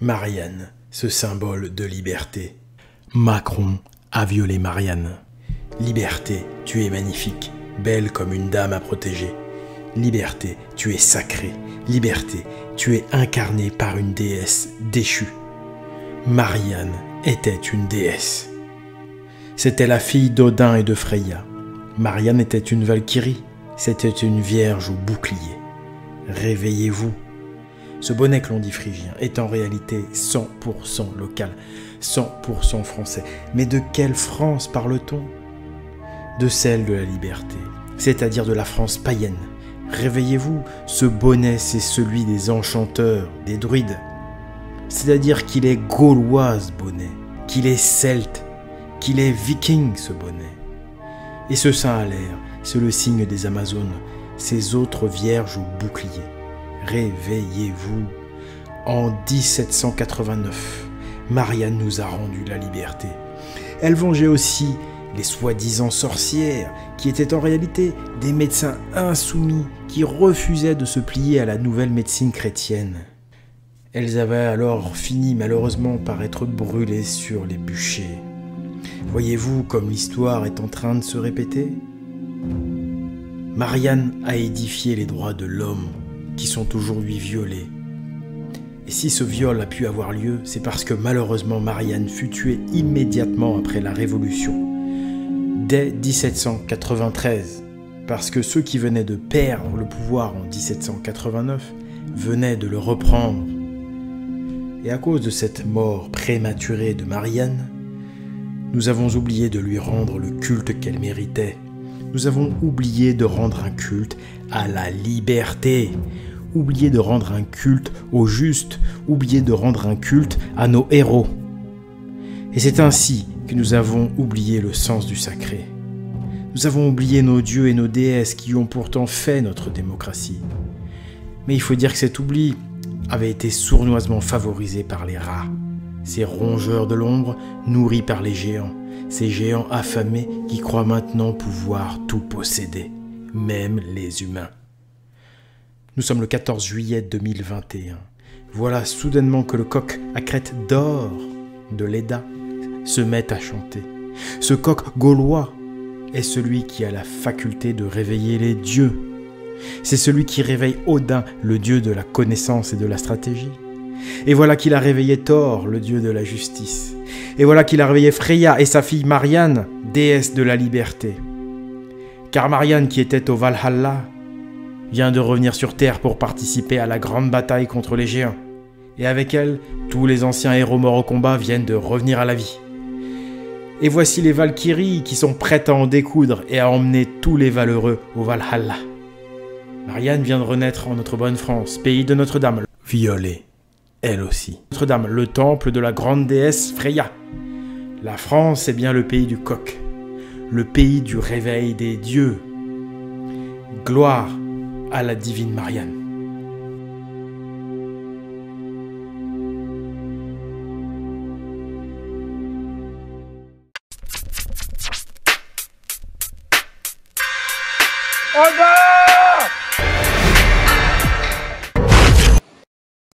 Marianne, ce symbole de liberté. Macron a violé Marianne. Liberté, tu es magnifique, belle comme une dame à protéger. Liberté, tu es sacrée. Liberté, tu es incarnée par une déesse déchue. Marianne était une déesse. C'était la fille d'Odin et de Freya. Marianne était une valkyrie. C'était une vierge au bouclier. Réveillez-vous. Ce bonnet que l'on dit phrygien est en réalité 100% local, 100% français. Mais de quelle France parle-t-on? De celle de la liberté, c'est-à-dire de la France païenne. Réveillez-vous, ce bonnet c'est celui des enchanteurs, des druides. C'est-à-dire qu'il est gaulois ce bonnet, qu'il est celte, qu'il est viking ce bonnet. Et ce saint à l'air, c'est le signe des Amazones, ces autres vierges au bouclier. Réveillez-vous. En 1789, Marianne nous a rendu la liberté. Elle vengeait aussi les soi-disant sorcières, qui étaient en réalité des médecins insoumis qui refusaient de se plier à la nouvelle médecine chrétienne. Elles avaient alors fini malheureusement par être brûlées sur les bûchers. Voyez-vous comme l'histoire est en train de se répéter? Marianne a édifié les droits de l'homme qui sont aujourd'hui violés. Et si ce viol a pu avoir lieu, c'est parce que malheureusement Marianne fut tuée immédiatement après la Révolution. Dès 1793, parce que ceux qui venaient de perdre le pouvoir en 1789 venaient de le reprendre. Et à cause de cette mort prématurée de Marianne, nous avons oublié de lui rendre le culte qu'elle méritait. Nous avons oublié de rendre un culte à la liberté, oublié de rendre un culte au juste, oublié de rendre un culte à nos héros. Et c'est ainsi que nous avons oublié le sens du sacré. Nous avons oublié nos dieux et nos déesses qui ont pourtant fait notre démocratie. Mais il faut dire que cet oubli avait été sournoisement favorisé par les rats, ces rongeurs de l'ombre nourris par les géants, ces géants affamés qui croient maintenant pouvoir tout posséder, même les humains. Nous sommes le 14 juillet 2021. Voilà soudainement que le coq à crête d'or de Leda se met à chanter. Ce coq gaulois est celui qui a la faculté de réveiller les dieux. C'est celui qui réveille Odin, le dieu de la connaissance et de la stratégie. Et voilà qu'il a réveillé Thor, le dieu de la justice. Et voilà qu'il a réveillé Freya et sa fille Marianne, déesse de la liberté. Car Marianne, qui était au Valhalla, vient de revenir sur Terre pour participer à la grande bataille contre les géants. Et avec elle, tous les anciens héros morts au combat viennent de revenir à la vie. Et voici les Valkyries qui sont prêtes à en découdre et à emmener tous les valeureux au Valhalla. Marianne vient de renaître en notre bonne France, pays de Notre-Dame, violée, elle aussi. Notre-Dame, le temple de la grande déesse Freya. La France est bien le pays du coq, le pays du réveil des dieux. Gloire à la divine Marianne. Au revoir!